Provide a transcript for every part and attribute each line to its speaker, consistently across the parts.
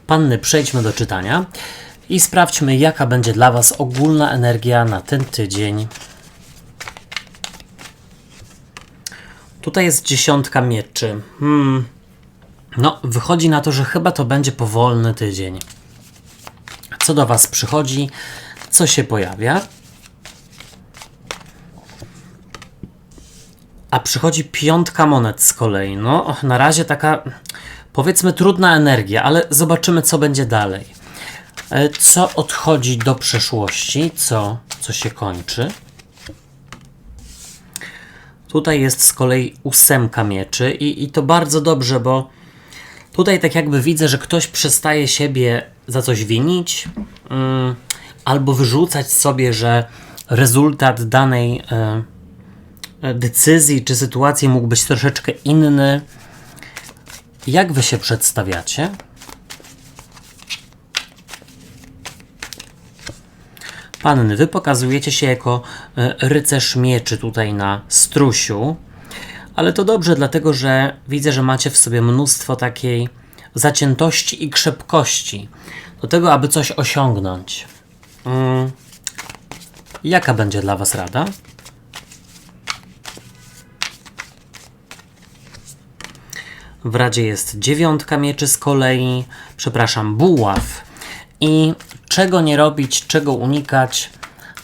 Speaker 1: Panny, przejdźmy do czytania i sprawdźmy, jaka będzie dla Was ogólna energia na ten tydzień. Tutaj jest 10 mieczy. No, wychodzi na to, że chyba to będzie powolny tydzień. Co do Was przychodzi, co się pojawia? A przychodzi 5 monet z kolei. No, na razie taka, powiedzmy, trudna energia, ale zobaczymy, co będzie dalej. Co odchodzi do przeszłości, co się kończy. Tutaj jest z kolei 8 mieczy i to bardzo dobrze, bo tutaj tak jakby widzę, że ktoś przestaje siebie za coś winić albo wyrzucać sobie, że rezultat danej decyzji czy sytuacji mógł być troszeczkę inny. Jak Wy się przedstawiacie? Panny, Wy pokazujecie się jako rycerz mieczy tutaj na strusiu, ale to dobrze, dlatego że widzę, że macie w sobie mnóstwo takiej zaciętości i krzepkości do tego, aby coś osiągnąć. Jaka będzie dla Was rada? W radzie jest 9 mieczy z kolei, buław. I czego nie robić, czego unikać,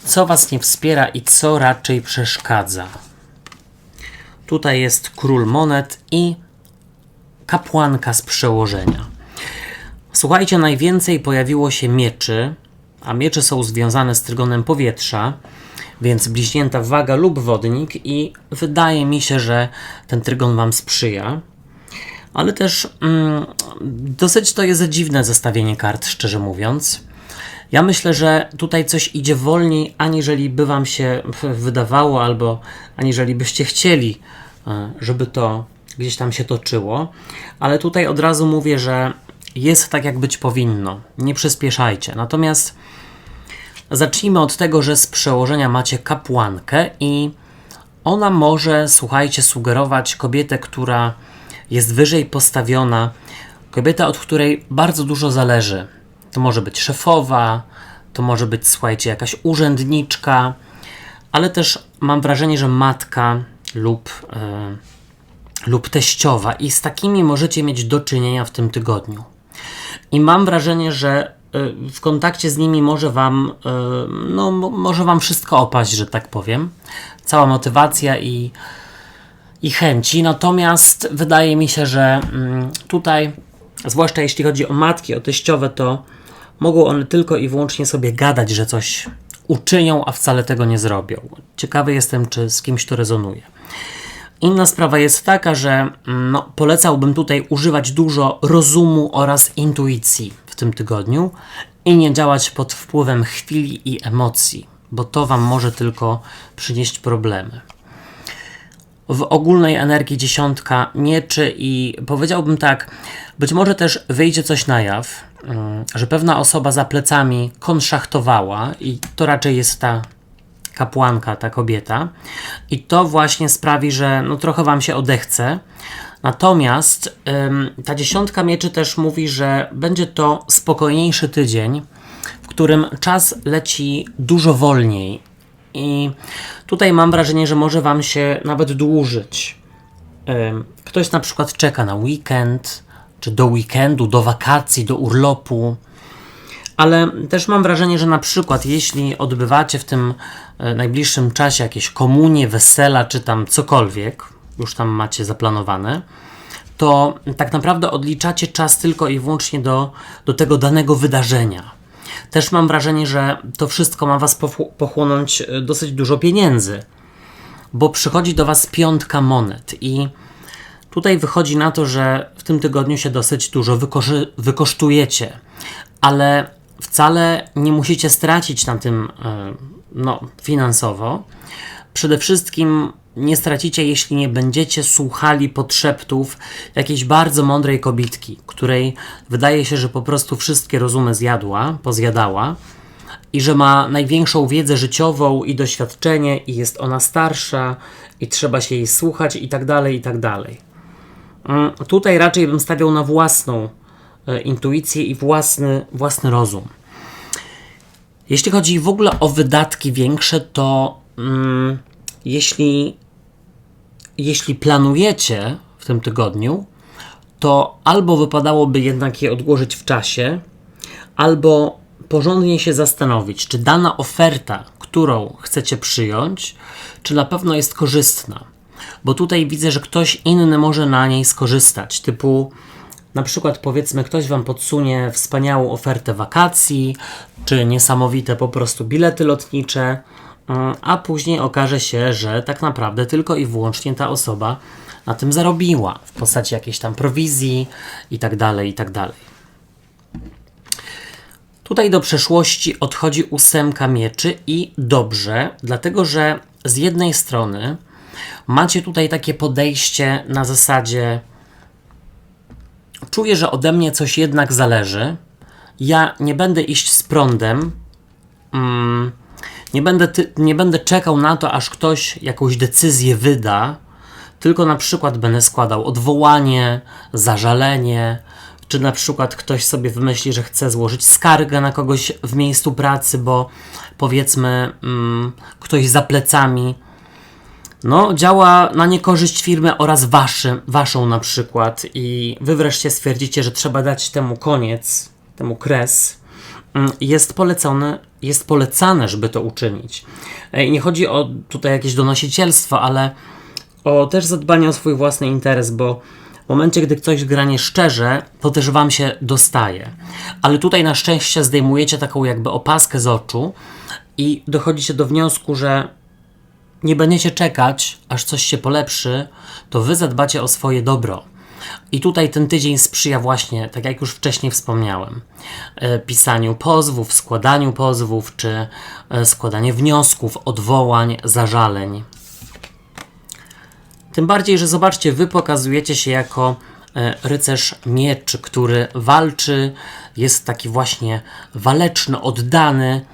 Speaker 1: co Was nie wspiera i co raczej przeszkadza. Tutaj jest król monet i kapłanka z przełożenia. Słuchajcie, najwięcej pojawiło się mieczy, a miecze są związane z trygonem powietrza, więc bliźnięta waga lub wodnik i wydaje mi się, że ten trygon Wam sprzyja. Ale też dosyć to jest dziwne zestawienie kart, szczerze mówiąc. Ja myślę, że tutaj coś idzie wolniej, aniżeli by Wam się wydawało, albo aniżeli byście chcieli, żeby to gdzieś tam się toczyło. Ale tutaj od razu mówię, że jest tak, jak być powinno. Nie przyspieszajcie. Natomiast zacznijmy od tego, że z przełożenia macie kapłankę i ona może, słuchajcie, sugerować kobietę, która jest wyżej postawiona, kobieta, od której bardzo dużo zależy. To może być szefowa, to może być, słuchajcie, jakaś urzędniczka, ale też mam wrażenie, że matka lub teściowa i z takimi możecie mieć do czynienia w tym tygodniu. I mam wrażenie, że w kontakcie z nimi może wam wszystko opaść, że tak powiem. Cała motywacja i chęci, natomiast wydaje mi się, że tutaj, zwłaszcza jeśli chodzi o matki, o teściowe, to mogą one tylko i wyłącznie sobie gadać, że coś uczynią, a wcale tego nie zrobią. Ciekawy jestem, czy z kimś to rezonuje. Inna sprawa jest taka, że polecałbym tutaj używać dużo rozumu oraz intuicji w tym tygodniu i nie działać pod wpływem chwili i emocji, bo to Wam może tylko przynieść problemy. W ogólnej energii 10 mieczy i powiedziałbym tak, być może też wyjdzie coś na jaw, że pewna osoba za plecami konszachtowała i to raczej jest ta kapłanka, ta kobieta i to właśnie sprawi, że trochę Wam się odechce. Natomiast ta 10 mieczy też mówi, że będzie to spokojniejszy tydzień, w którym czas leci dużo wolniej. I tutaj mam wrażenie, że może Wam się nawet dłużyć. Ktoś na przykład czeka na weekend, czy do weekendu, do wakacji, do urlopu. Ale też mam wrażenie, że na przykład jeśli odbywacie w tym najbliższym czasie jakieś komunie, wesela, czy tam cokolwiek, już tam macie zaplanowane, to tak naprawdę odliczacie czas tylko i wyłącznie do tego danego wydarzenia. Też mam wrażenie, że to wszystko ma Was pochłonąć dosyć dużo pieniędzy, bo przychodzi do Was 5 monet i tutaj wychodzi na to, że w tym tygodniu się dosyć dużo wykosztujecie, ale wcale nie musicie stracić na tym finansowo. Przede wszystkim nie stracicie, jeśli nie będziecie słuchali podszeptów jakiejś bardzo mądrej kobitki, której wydaje się, że po prostu wszystkie rozumy pozjadała i że ma największą wiedzę życiową i doświadczenie i jest ona starsza i trzeba się jej słuchać i tak dalej, i tak dalej. Tutaj raczej bym stawiał na własną intuicję i własny rozum. Jeśli chodzi w ogóle o wydatki większe, to jeśli planujecie w tym tygodniu, to albo wypadałoby jednak je odłożyć w czasie, albo porządnie się zastanowić, czy dana oferta, którą chcecie przyjąć, czy na pewno jest korzystna. Bo tutaj widzę, że ktoś inny może na niej skorzystać. Typu na przykład powiedzmy ktoś Wam podsunie wspaniałą ofertę wakacji, czy niesamowite po prostu bilety lotnicze, a później okaże się, że tak naprawdę tylko i wyłącznie ta osoba na tym zarobiła w postaci jakiejś tam prowizji i tak dalej, i tak dalej. Tutaj do przeszłości odchodzi 8 mieczy i dobrze, dlatego że z jednej strony macie tutaj takie podejście na zasadzie czuję, że ode mnie coś jednak zależy, ja nie będę iść z prądem, nie będę czekał na to, aż ktoś jakąś decyzję wyda, tylko na przykład będę składał odwołanie, zażalenie, czy na przykład ktoś sobie wymyśli, że chce złożyć skargę na kogoś w miejscu pracy, bo powiedzmy ktoś za plecami działa na niekorzyść firmy oraz waszą na przykład i wy wreszcie stwierdzicie, że trzeba dać temu koniec, temu kres. Jest polecane, żeby to uczynić. I nie chodzi o tutaj jakieś donosicielstwo, ale o też zadbanie o swój własny interes, bo w momencie, gdy ktoś gra nieszczerze, to też wam się dostaje. Ale tutaj na szczęście zdejmujecie taką jakby opaskę z oczu i dochodzicie do wniosku, że nie będziecie czekać, aż coś się polepszy, to wy zadbacie o swoje dobro. I tutaj ten tydzień sprzyja właśnie, tak jak już wcześniej wspomniałem, pisaniu pozwów, składaniu pozwów, czy składanie wniosków, odwołań, zażaleń. Tym bardziej, że zobaczcie, wy pokazujecie się jako rycerz mieczy, który walczy, jest taki właśnie waleczny, oddany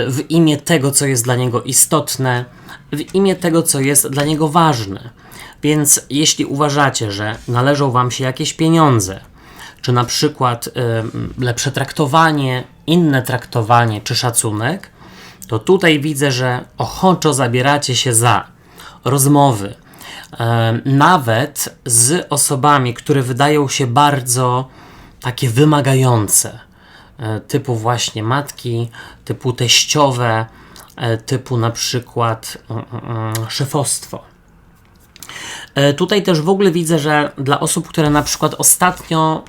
Speaker 1: w imię tego, co jest dla niego istotne, w imię tego, co jest dla niego ważne. Więc jeśli uważacie, że należą wam się jakieś pieniądze, czy na przykład lepsze traktowanie, inne traktowanie, czy szacunek, to tutaj widzę, że ochoczo zabieracie się za rozmowy, nawet z osobami, które wydają się bardzo takie wymagające, typu właśnie matki, typu teściowe, typu na przykład szefostwo. Tutaj też w ogóle widzę, że dla osób, które na przykład ostatnio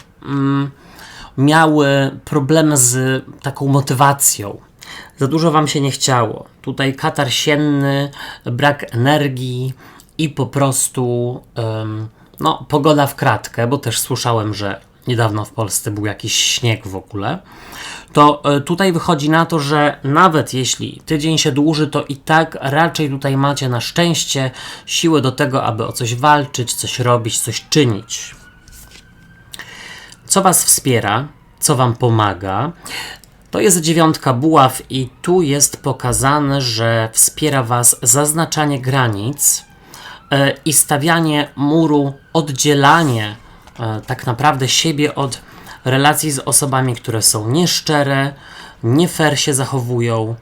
Speaker 1: miały problemy z taką motywacją, za dużo wam się nie chciało. Tutaj katar sienny, brak energii i po prostu pogoda w kratkę, bo też słyszałem, że niedawno w Polsce był jakiś śnieg w ogóle. To tutaj wychodzi na to, że nawet jeśli tydzień się dłuży, to i tak raczej tutaj macie na szczęście siłę do tego, aby o coś walczyć, coś robić, coś czynić. Co was wspiera? Co wam pomaga? To jest 9 buław i tu jest pokazane, że wspiera was zaznaczanie granic i stawianie muru, oddzielanie tak naprawdę siebie od relacji z osobami, które są nieszczere, nie fair się zachowują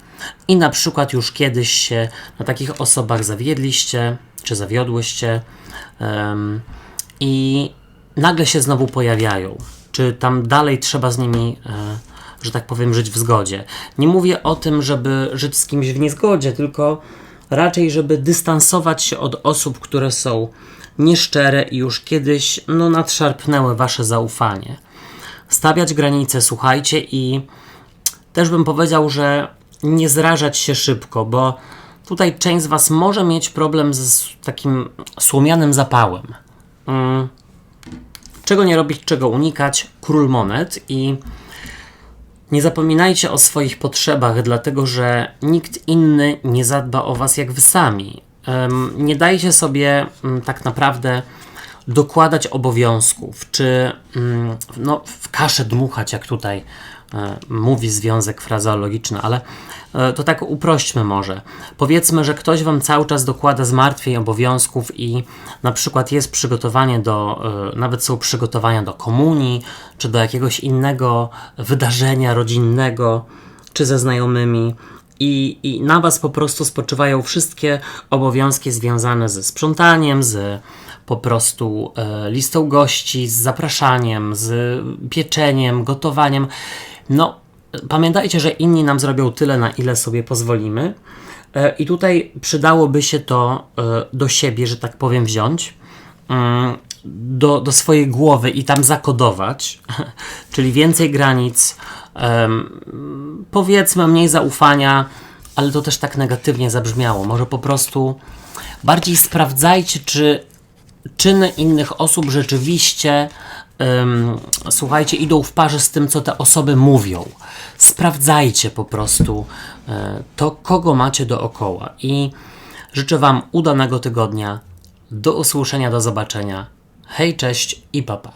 Speaker 1: i na przykład już kiedyś się na takich osobach zawiedliście, czy zawiodłyście i nagle się znowu pojawiają. Czy tam dalej trzeba z nimi, że tak powiem, żyć w zgodzie. Nie mówię o tym, żeby żyć z kimś w niezgodzie, tylko raczej, żeby dystansować się od osób, które są nieszczere i już kiedyś nadszarpnęły wasze zaufanie. Stawiać granice, słuchajcie, i też bym powiedział, że nie zrażać się szybko, bo tutaj część z was może mieć problem z takim słomianym zapałem. Czego nie robić, czego unikać? Król monet. I nie zapominajcie o swoich potrzebach, dlatego że nikt inny nie zadba o was jak wy sami. Nie dajcie sobie tak naprawdę dokładać obowiązków, czy no, w kaszę dmuchać, jak tutaj mówi związek frazeologiczny, ale to tak uprośćmy może. Powiedzmy, że ktoś wam cały czas dokłada zmartwień obowiązków i na przykład jest przygotowanie nawet są przygotowania do komunii, czy do jakiegoś innego wydarzenia rodzinnego, czy ze znajomymi. I na was po prostu spoczywają wszystkie obowiązki związane ze sprzątaniem, z po prostu listą gości, z zapraszaniem, z pieczeniem, gotowaniem. No, pamiętajcie, że inni nam zrobią tyle, na ile sobie pozwolimy. I tutaj przydałoby się to do siebie, że tak powiem, wziąć, do swojej głowy i tam zakodować, czyli więcej granic, powiedzmy mniej zaufania, ale to też tak negatywnie zabrzmiało. Może po prostu bardziej sprawdzajcie, czy czyny innych osób rzeczywiście słuchajcie, idą w parze z tym, co te osoby mówią. Sprawdzajcie po prostu to, kogo macie dookoła. I życzę wam udanego tygodnia. Do usłyszenia, do zobaczenia. Hej, cześć i pa pa.